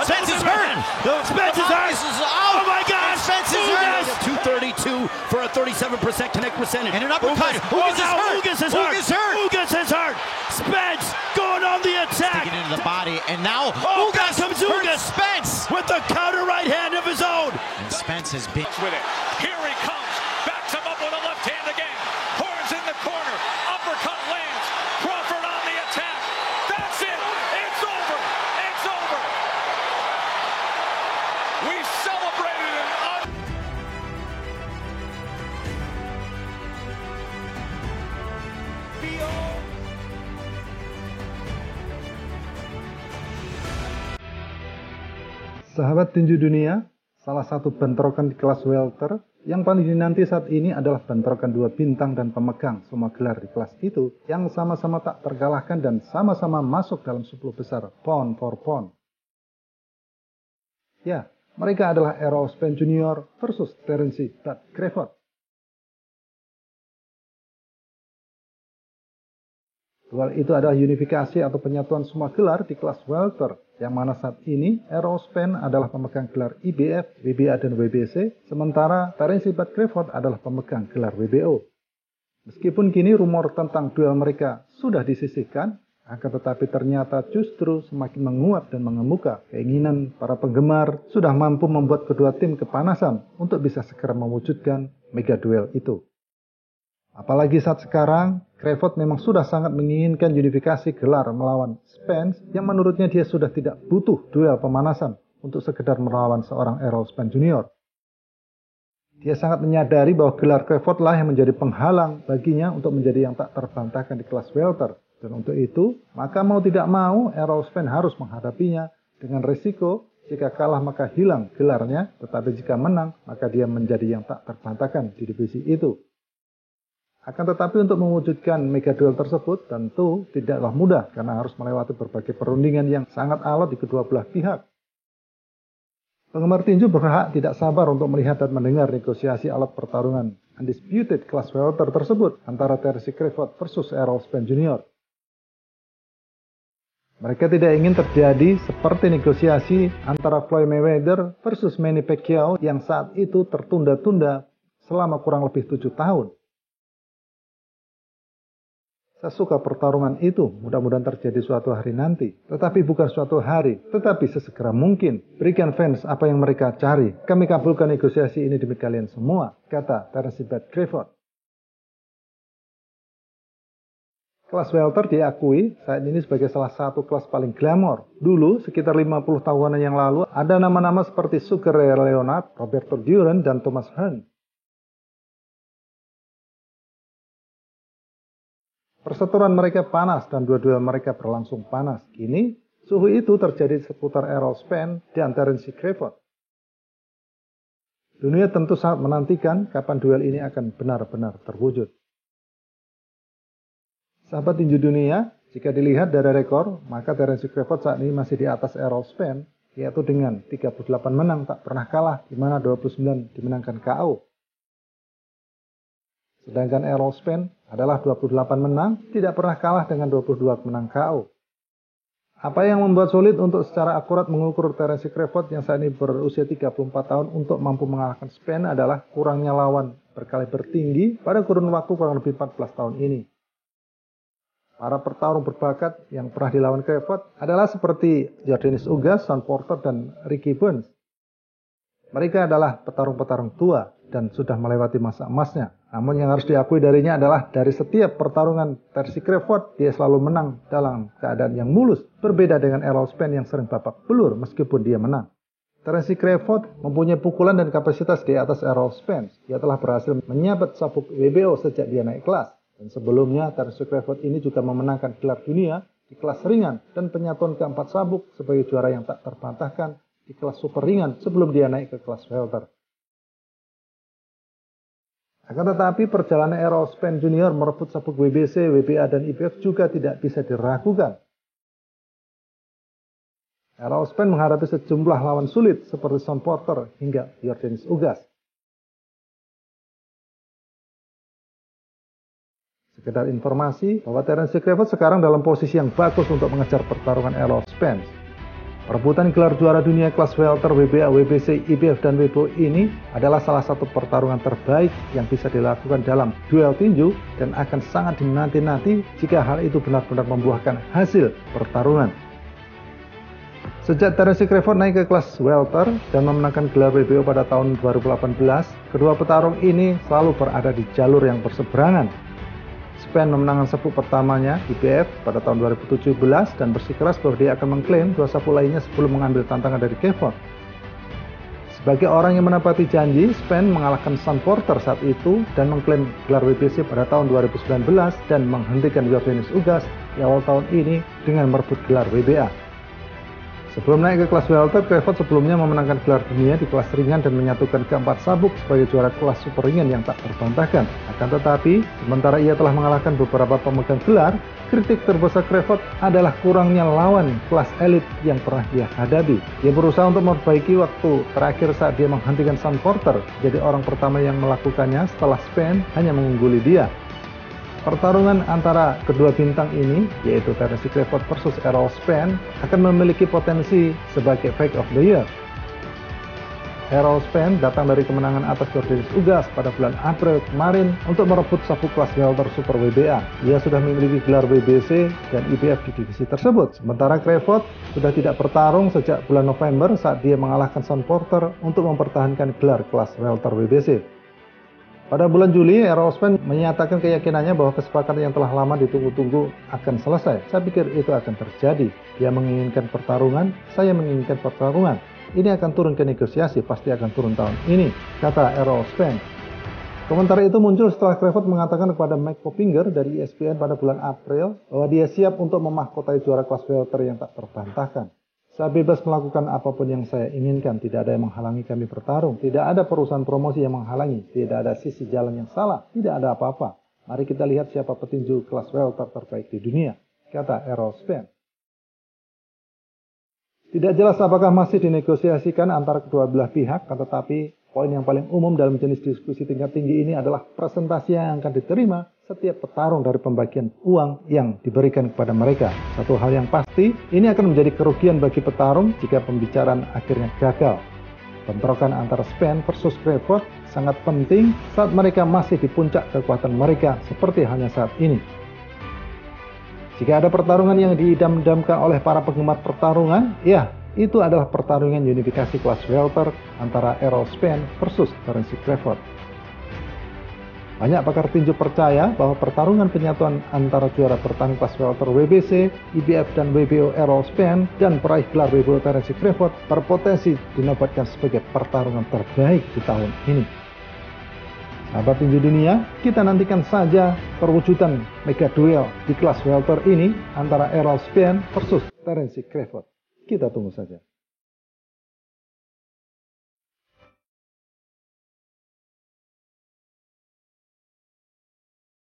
Spence is hurt. Spence is hurt. Oh my God. Spence is hurt. 232 for a 37% connect percentage. And an uppercut. Ugas is hurt. Ugas is hurt. Spence going on the attack. Taking into the body. And now Ugas comes Ugas. Spence With the counter right hand of his own. And Spence has been with it. Here he comes. Backs him up with a left hand again. Horns in the corner. Uppercut lands. Crawford on the attack. That's it. It's over. It's over. We celebrated an Sahabat tinju dunia, salah satu bentrokan di kelas welter yang paling dinanti saat ini adalah bentrokan dua bintang dan pemegang semua gelar di kelas itu yang sama-sama tak terkalahkan dan sama-sama masuk dalam 10 besar pound for pound. Ya, mereka adalah Errol Spence Jr. versus Terence Bud Crawford. Duel itu adalah unifikasi atau penyatuan semua gelar di kelas welter, yang mana saat ini Errol Spence adalah pemegang gelar IBF, WBA, dan WBC, sementara Terence Bud Crawford adalah pemegang gelar WBO. Meskipun kini rumor tentang duel mereka sudah disisihkan, akan tetapi ternyata justru semakin menguat dan mengemuka keinginan para penggemar sudah mampu membuat kedua tim kepanasan untuk bisa segera mewujudkan mega duel itu. Apalagi saat sekarang, Crawford memang sudah sangat menginginkan unifikasi gelar melawan Spence yang menurutnya dia sudah tidak butuh duel pemanasan untuk sekedar melawan seorang Errol Spence Jr. Dia sangat menyadari bahwa gelar Crawford lah yang menjadi penghalang baginya untuk menjadi yang tak terbantahkan di kelas welter. Dan untuk itu, maka mau tidak mau Errol Spence harus menghadapinya dengan risiko jika kalah maka hilang gelarnya, tetapi jika menang maka dia menjadi yang tak terbantahkan di divisi itu. Akan tetapi untuk mewujudkan mega duel tersebut tentu tidaklah mudah karena harus melewati berbagai perundingan yang sangat alot di kedua belah pihak. Penggemar tinju berhak tidak sabar untuk melihat dan mendengar negosiasi alat pertarungan undisputed kelas welter tersebut antara Terence Crawford versus Errol Spence Jr. Mereka tidak ingin terjadi seperti negosiasi antara Floyd Mayweather versus Manny Pacquiao yang saat itu tertunda-tunda selama kurang lebih 7 tahun. Saya suka pertarungan itu, mudah-mudahan terjadi suatu hari nanti. Tetapi bukan suatu hari, tetapi sesegera mungkin. Berikan fans apa yang mereka cari. Kami kabulkan negosiasi ini demi kalian semua, kata Terence Bud Crawford. Kelas welter diakui saat ini sebagai salah satu kelas paling glamor. Dulu, sekitar 50 tahunan yang lalu, ada nama-nama seperti Sugar Ray Leonard, Roberto Duran, dan Thomas Hearns. Perseteruan mereka panas dan dua-dua mereka berlangsung panas. Kini, suhu itu terjadi seputar Errol Spence dan Terence Crawford. Dunia tentu sangat menantikan kapan duel ini akan benar-benar terwujud. Sahabat tinju dunia, jika dilihat dari rekor, maka Terence Crawford saat ini masih di atas Errol Spence, yaitu dengan 38 menang tak pernah kalah, di mana 29 dimenangkan KO. Sedangkan Errol Spence adalah 28 menang, tidak pernah kalah dengan 22 menang KO. Apa yang membuat sulit untuk secara akurat mengukur Terence Crawford yang saat ini berusia 34 tahun untuk mampu mengalahkan Spence adalah kurangnya lawan berkaliber tinggi pada kurun waktu kurang lebih 14 tahun ini. Para petarung berbakat yang pernah dilawan Crawford adalah seperti Yordenis Ugas, Sean Porter, dan Ricky Burns. Mereka adalah petarung-petarung tua dan sudah melewati masa emasnya. Namun yang harus diakui darinya adalah dari setiap pertarungan Terence Crawford, dia selalu menang dalam keadaan yang mulus. Berbeda dengan Errol Spence yang sering babak belur meskipun dia menang. Terence Crawford mempunyai pukulan dan kapasitas di atas Errol Spence. Dia telah berhasil menyabet sabuk WBO sejak dia naik kelas. Dan sebelumnya Terence Crawford ini juga memenangkan gelar dunia di kelas ringan dan penyatuan keempat sabuk sebagai juara yang tak terbantahkan di kelas super ringan sebelum dia naik ke kelas welter. Akan tetapi perjalanan Errol Spence Jr. merebut sabuk WBC, WBA, dan IBF juga tidak bisa diragukan. Errol Spence menghadapi sejumlah lawan sulit seperti Sean Porter hingga Yordenis Ugas. Sekedar informasi bahwa Terence Crawford sekarang dalam posisi yang bagus untuk mengejar pertarungan Errol Spence. Perebutan gelar juara dunia kelas welter WBA, WBC, IBF, dan WBO ini adalah salah satu pertarungan terbaik yang bisa dilakukan dalam duel tinju dan akan sangat dinanti-nanti jika hal itu benar-benar membuahkan hasil pertarungan. Sejak Terence Crawford naik ke kelas welter dan memenangkan gelar WBO pada tahun 2018, kedua petarung ini selalu berada di jalur yang berseberangan. Spann memenangkan sabuk pertamanya IBF pada tahun 2017 dan bersikeras bahwa dia akan mengklaim dua sabuk lainnya sebelum mengambil tantangan dari Crawford. Sebagai orang yang menepati janji, Spann mengalahkan Sean Porter saat itu dan mengklaim gelar WBC pada tahun 2019 dan menghentikan Yordenis Ugas di awal tahun ini dengan merebut gelar WBA. Sebelum naik ke kelas welter, Crawford sebelumnya memenangkan gelar dunia di kelas ringan dan menyatukan keempat sabuk sebagai juara kelas super ringan yang tak terbantahkan. Akan tetapi, sementara ia telah mengalahkan beberapa pemegang gelar, kritik terbesar Crawford adalah kurangnya lawan kelas elit yang pernah dia hadapi. Dia berusaha untuk memperbaiki waktu terakhir saat dia menghentikan Sean Porter, jadi orang pertama yang melakukannya setelah Spann hanya mengungguli dia. Pertarungan antara kedua bintang ini, yaitu Terence Crawford versus Errol Spann, akan memiliki potensi sebagai Fight of the Year. Errol Spann datang dari kemenangan atas Yordenis Ugas pada bulan April kemarin untuk merebut sabuk kelas welter Super WBA. Ia sudah memiliki gelar WBC dan IBF di divisi tersebut. Sementara Crawford sudah tidak bertarung sejak bulan November saat dia mengalahkan Sean Porter untuk mempertahankan gelar kelas welter WBC. Pada bulan Juli, Errol Spann menyatakan keyakinannya bahwa kesepakatan yang telah lama ditunggu-tunggu akan selesai. Saya pikir itu akan terjadi. Dia menginginkan pertarungan, saya menginginkan pertarungan. Ini akan turun ke negosiasi, pasti akan turun tahun ini, kata Errol Spann. Komentar itu muncul setelah Crawford mengatakan kepada Mike Coppinger dari ESPN pada bulan April bahwa dia siap untuk memahkotai juara kelas welter yang tak terbantahkan. Saya bebas melakukan apapun yang saya inginkan, tidak ada yang menghalangi kami bertarung, tidak ada perusahaan promosi yang menghalangi, tidak ada sisi jalan yang salah, tidak ada apa-apa. Mari kita lihat siapa petinju kelas welter terbaik di dunia, kata Errol Spann. Tidak jelas apakah masih dinegosiasikan antara kedua belah pihak, tetapi poin yang paling umum dalam jenis diskusi tingkat tinggi ini adalah presentasi yang akan diterima setiap petarung dari pembagian uang yang diberikan kepada mereka. Satu hal yang pasti, ini akan menjadi kerugian bagi petarung jika pembicaraan akhirnya gagal. Bentrokan antara Spann versus Crawford sangat penting saat mereka masih di puncak kekuatan mereka seperti halnya saat ini. Jika ada pertarungan yang diidam-idamkan oleh para penggemar pertarungan, ya, itu adalah pertarungan unifikasi kelas welter antara Errol Spann versus Terence Crawford. Banyak pakar tinju percaya bahwa pertarungan penyatuan antara juara bertahan kelas welter WBC, IBF, dan WBO Errol Spann dan peraih gelar WBO Terence Crawford berpotensi dinobatkan sebagai pertarungan terbaik di tahun ini. Sahabat tinju dunia, kita nantikan saja perwujudan mega duel di kelas welter ini antara Errol Spann versus Terence Crawford. Kita tunggu saja.